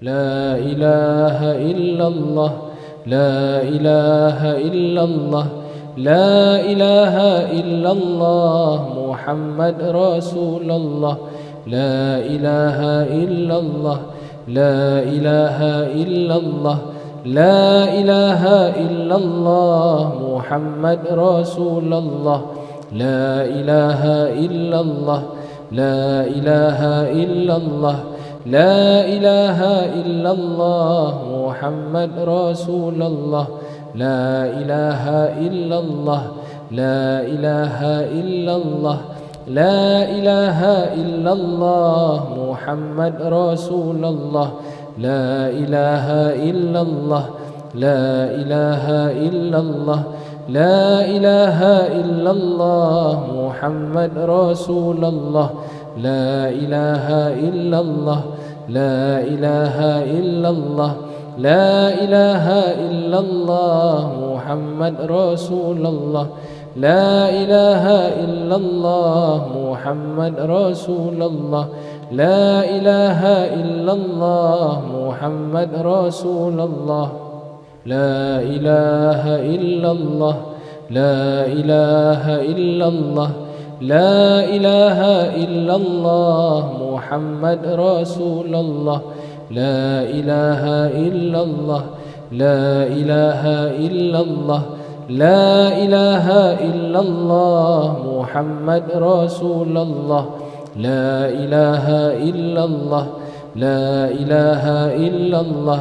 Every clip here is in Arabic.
لا إله إلا الله لا إله إلا الله لا إله إلا الله محمد رسول الله لا إله إلا الله لا إله إلا الله لا إله إلا الله محمد رسول الله لا إله إلا الله لا إله إلا الله لا إله إلا الله محمد رسول الله لا إله إلا الله لا إله إلا الله لا إله إلا الله محمد رسول الله لا إله إلا الله لا إله إلا الله لا إله إلا الله محمد رسول الله لا إله إلا الله لا إله إلا الله لا إله إلا الله محمد رسول الله لا إله إلا الله محمد رسول الله لا إله إلا الله محمد رسول الله لا إله إلا الله لا إله إلا الله لا إله إلا الله محمد رسول الله لا إله إلا الله لا إله إلا الله لا إله إلا الله محمد رسول الله لا إله إلا الله لا إله إلا الله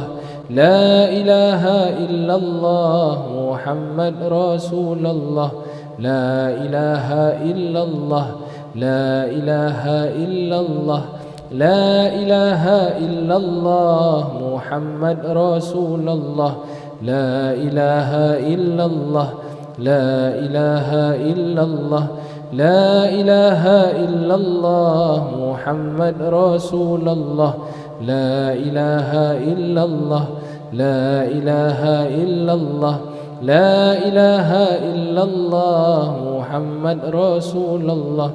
لا إله إلا الله محمد رسول الله لا إله إلا الله لا إله إلا الله لا إله إلا الله محمد رسول الله لا إله إلا الله لا إله إلا الله لا إله إلا الله محمد رسول الله لا إله إلا الله لا إله إلا الله لا إله إلا الله محمد رسول الله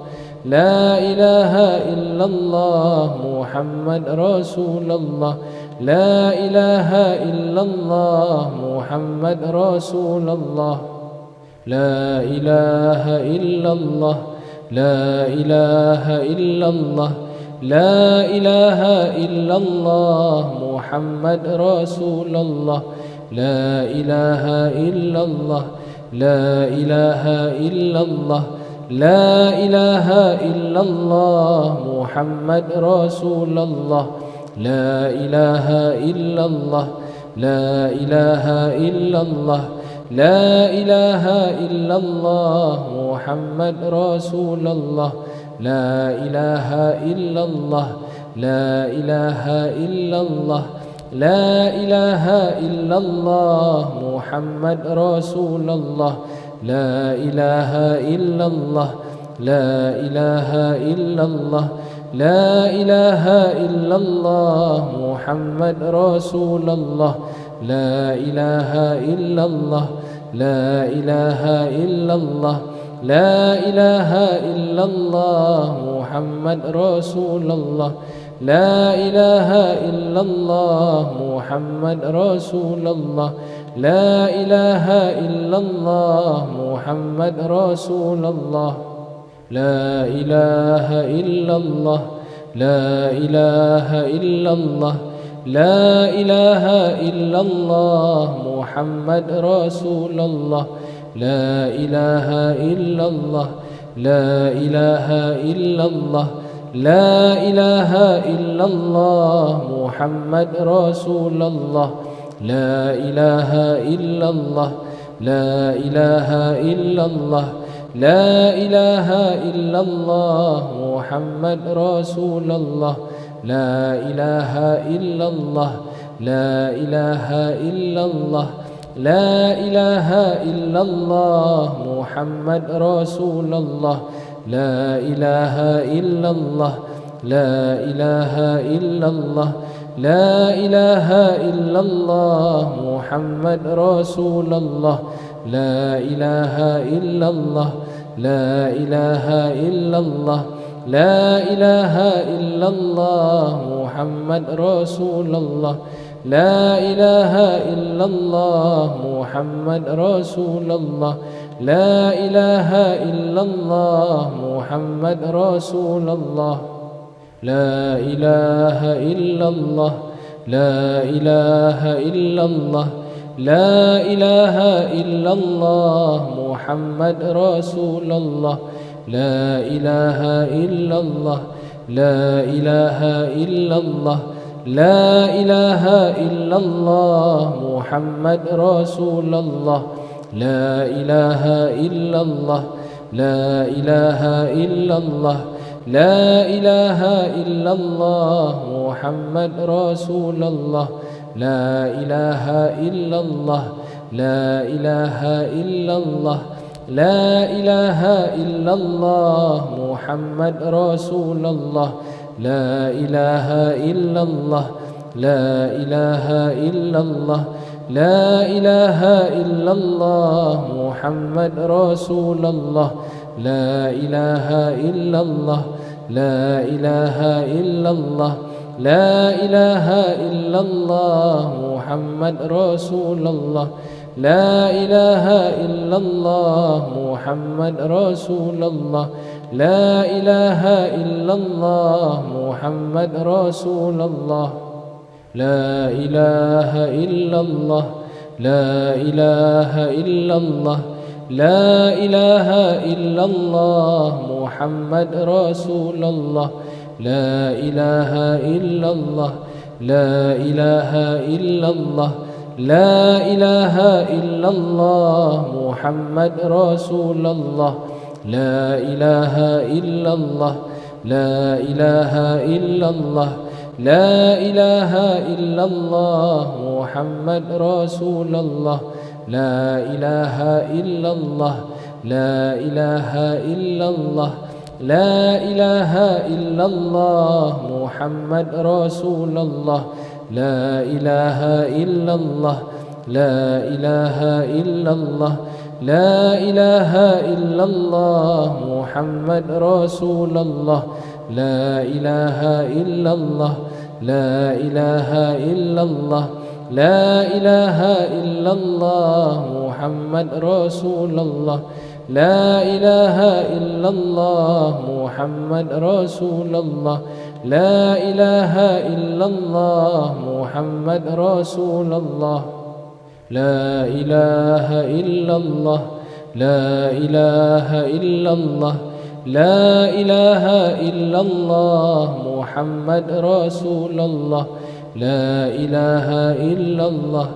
لا إله إلا الله محمد رسول الله لا إله إلا الله محمد رسول الله لا إله إلا الله لا إله إلا الله لا إله إلا الله محمد رسول الله لا إله إلا الله لا إله إلا الله لا إله إلا الله محمد رسول الله لا إله إلا الله لا إله إلا الله لا إله إلا الله محمد رسول الله لا إله إلا الله لا إله إلا الله لا إله إلا الله محمد رسول الله لا إله إلا الله لا إله إلا الله لا إله إلا الله محمد رسول الله لا إله إلا الله لا إله إلا الله لا إله إلا الله محمد رسول الله لا إله إلا الله محمد رسول الله لا إله إلا الله محمد رسول الله لا إله إلا الله لا إله إلا الله لا إله إلا الله محمد رسول الله لا إله إلا الله لا إله إلا الله لا إله إلا الله محمد رسول الله لا إله إلا الله لا إله إلا الله لا إله إلا الله محمد رسول الله لا إله إلا الله لا إله إلا الله لا إله إلا الله محمد رسول الله لا إله إلا الله لا إله إلا الله لا إله إلا الله محمد رسول الله لا إله إلا الله لا إله إلا الله لا إله إلا الله محمد رسول الله لا إله إلا الله محمد رسول الله لا إله إلا الله محمد رسول الله لا إله إلا الله لا إله إلا الله لا إله إلا الله محمد رسول الله لا إله إلا الله لا إله إلا الله لا إله إلا الله محمد رسول الله لا إله إلا الله لا إله إلا الله لا إله إلا الله محمد رسول الله لا إله إلا الله لا إله إلا الله لا إله إلا الله محمد رسول الله لا إله إلا الله لا إله إلا الله لا إله إلا الله محمد رسول الله لا إله إلا الله لا إله إلا الله لا إله إلا الله محمد رسول الله لا إله إلا الله محمد رسول الله لا إله إلا الله محمد رسول الله لا إله إلا الله لا إله إلا الله لا إله إلا الله محمد رسول الله لا إله إلا الله لا إله إلا الله لا إله إلا الله محمد رسول الله لا إله إلا الله لا إله إلا الله لا إله إلا الله محمد رسول الله لا إله إلا الله لا إله إلا الله لا إله إلا الله محمد رسول الله لا إله إلا الله لا إله إلا الله لا إله إلا الله محمد رسول الله لا إله إلا الله لا إله إلا الله لا إله إلا الله محمد رسول الله لا إله إلا الله محمد رسول الله لا إله إلا الله محمد رسول الله لا إله إلا الله لا إله إلا الله لا إله إلا الله محمد رسول الله لا إله إلا الله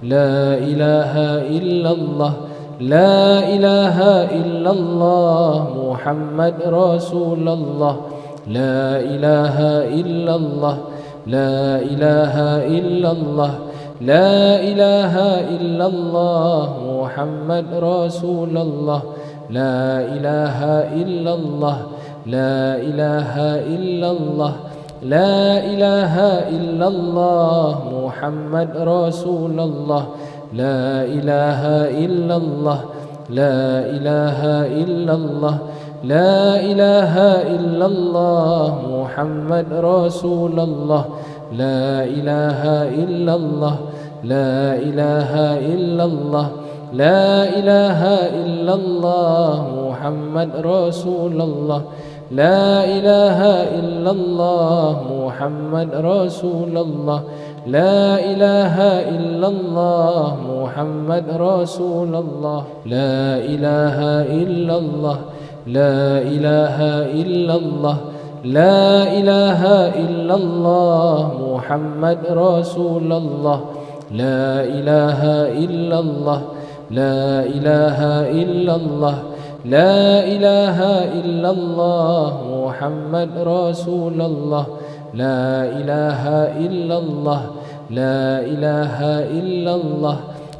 لا إله إلا الله لا إله إلا الله محمد رسول الله لا إله إلا الله لا إله إلا الله لا إله إلا الله محمد رسول الله لا إله إلا الله لا إله إلا الله لا إله إلا الله محمد رسول الله لا إله إلا الله لا إله إلا الله لا إله إلا الله محمد رسول الله لا إله إلا الله لا إله إلا الله لا إله إلا الله محمد رسول الله لا إله إلا الله محمد رسول الله لا إله إلا الله محمد رسول الله لا إله إلا الله لا إله إلا الله لا إله إلا الله محمد رسول الله لا إله إلا الله لا إله إلا الله لا إله إلا الله محمد رسول الله لا إله إلا الله لا إله إلا الله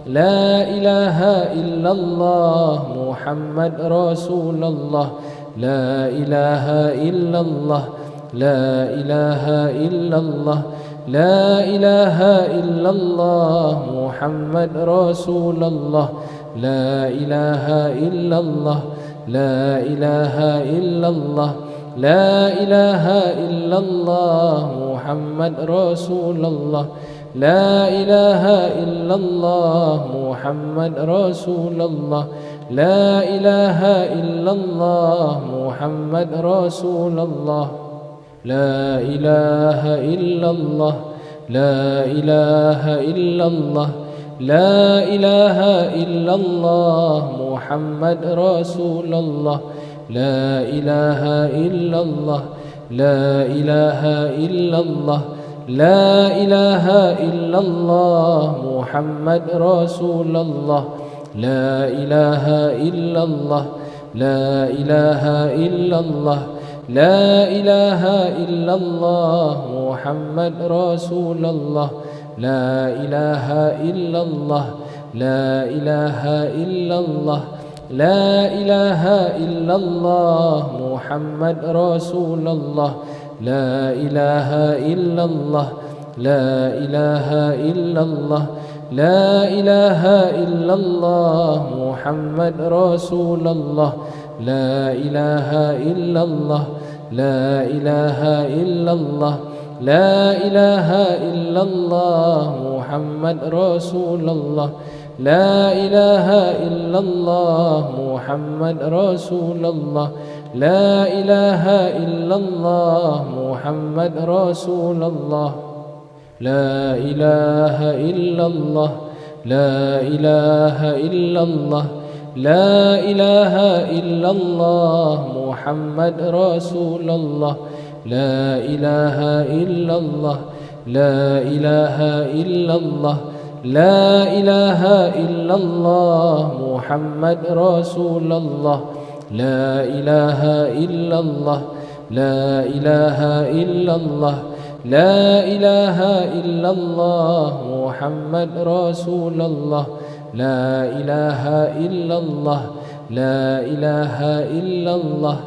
لا إله إلا الله محمد رسول الله لا إله إلا الله لا إله إلا الله لا إله إلا الله محمد رسول الله لا إله إلا الله لا إله إلا الله لا إله إلا الله محمد رسول الله لا إله إلا الله محمد رسول الله لا إله إلا الله محمد رسول الله لا إله إلا الله لا إله إلا الله لا إله إلا الله محمد رسول الله لا إله إلا الله لا إله إلا الله لا إله إلا الله محمد رسول الله لا إله إلا الله لا إله إلا الله لا إله إلا الله محمد رسول الله لا إله إلا الله لا إله إلا الله لا إله إلا الله محمد رسول الله لا إله إلا الله لا إله إلا الله لا إله إلا الله محمد رسول الله لا إله إلا الله لا إله إلا الله لا إله إلا الله محمد رسول الله لا إله إلا الله محمد رسول الله لا إله إلا الله محمد رسول الله لا إله إلا الله لا إله إلا الله لا إله إلا الله محمد رسول الله لا إله إلا الله لا إله إلا الله لا إله إلا الله محمد رسول الله لا إله إلا الله لا إله إلا الله لا إله إلا الله محمد رسول الله لا إله إلا الله لا إله إلا الله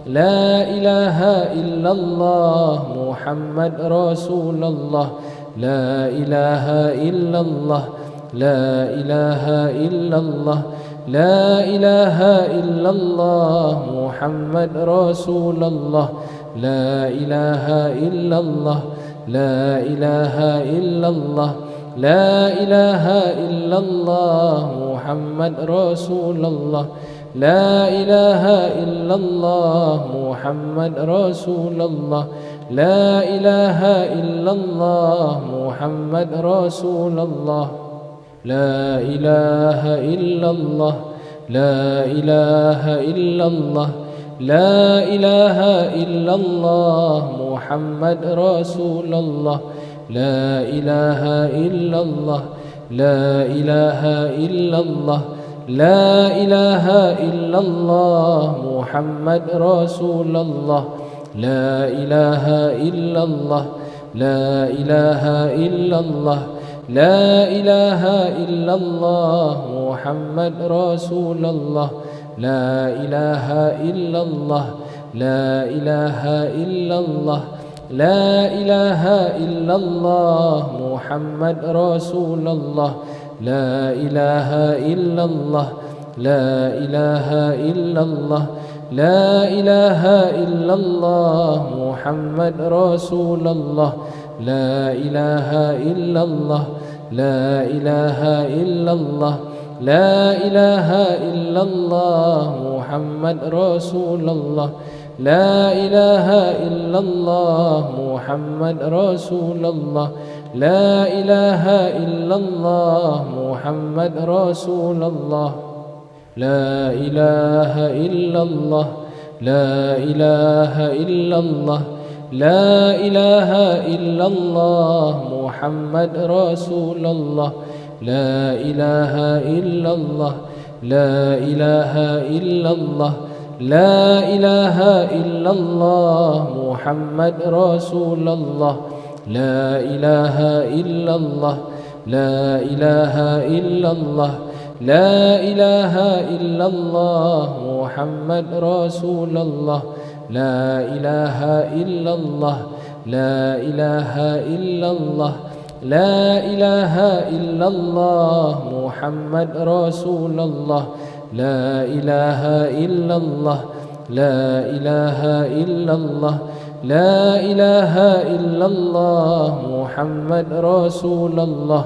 لا إله إلا الله محمد رسول الله لا إله إلا الله لا إله إلا الله لا إله إلا الله محمد رسول الله لا إله إلا الله لا إله إلا الله لا إله إلا الله محمد رسول الله لا إله إلا الله محمد رسول الله لا إله إلا الله محمد رسول الله لا إله إلا الله لا إله إلا الله لا إله إلا الله محمد رسول الله لا إله إلا الله لا إله إلا الله لا إله إلا الله محمد رسول الله لا إله إلا الله لا إله إلا الله لا إله إلا الله محمد رسول الله لا إله إلا الله لا إله إلا الله لا إله إلا الله محمد رسول الله لا إله إلا الله لا إله إلا الله لا إله إلا الله محمد رسول الله لا إله إلا الله لا إله إلا الله لا إله إلا الله محمد رسول الله لا إله إلا الله محمد رسول الله لا إله إلا الله محمد رسول الله لا إله إلا الله لا إله إلا الله لا إله إلا الله محمد رسول الله لا إله إلا الله لا إله إلا الله لا إله إلا الله محمد رسول الله لا إله إلا الله لا إله إلا الله لا إله إلا الله محمد رسول الله لا إله إلا الله لا إله إلا الله لا إله إلا الله محمد رسول الله لا إله إلا الله لا إله إلا الله لا إله إلا الله محمد رسول الله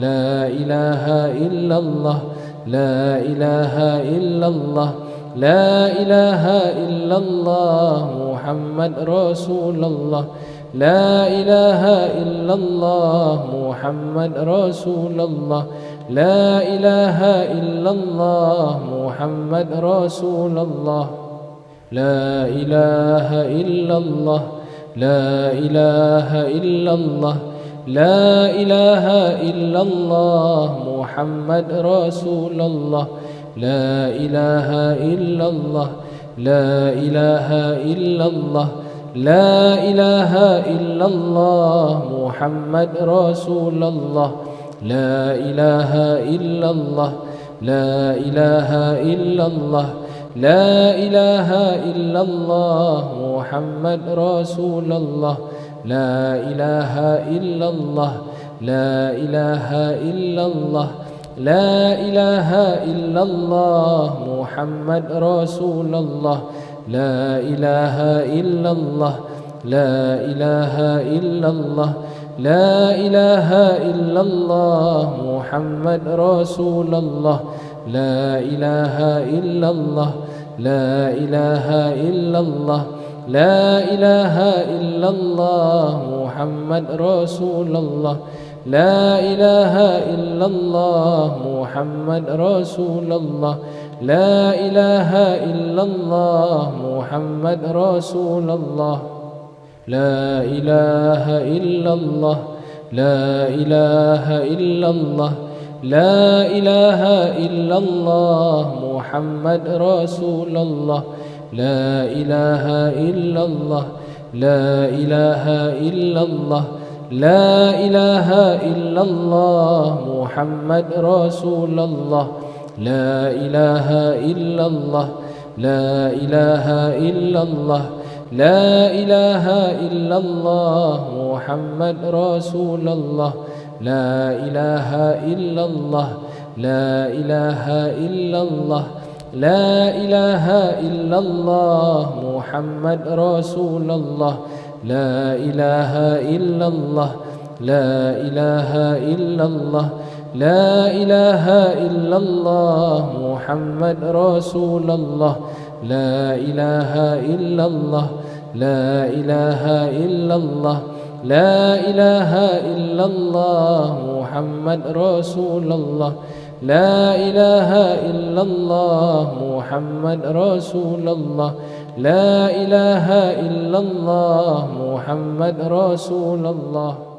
لا إله إلا الله لا إله إلا الله لا إله إلا الله محمد رسول الله لا إله إلا الله محمد رسول الله لا إله إلا الله محمد رسول الله لا إله إلا الله لا إله إلا الله لا إله إلا الله محمد رسول الله لا إله إلا الله لا إله إلا الله لا إله إلا الله محمد رسول الله لا إله إلا الله لا إله إلا الله لا إله إلا الله محمد رسول الله لا إله إلا الله لا إله إلا الله لا إله إلا الله محمد رسول الله لا إله إلا الله لا إله إلا الله لا إله إلا الله محمد رسول الله لا إله إلا الله لا إله إلا الله لا إله إلا الله محمد رسول الله لا إله إلا الله محمد رسول الله لا إله إلا الله محمد رسول الله لا إله إلا الله لا إله إلا الله لا إله إلا الله محمد رسول الله لا إله إلا الله لا إله إلا الله لا إله إلا الله محمد رسول الله لا إله إلا الله لا إله إلا الله لا إله إلا الله محمد رسول الله لا إله إلا الله لا إله إلا الله لا إله إلا الله محمد رسول الله لا إله إلا الله لا إله إلا الله لا إله إلا الله محمد رسول الله لا إله إلا الله لا إله إلا الله لا إله إلا الله محمد رسول الله لا إله إلا الله محمد رسول الله لا إله إلا الله محمد رسول الله.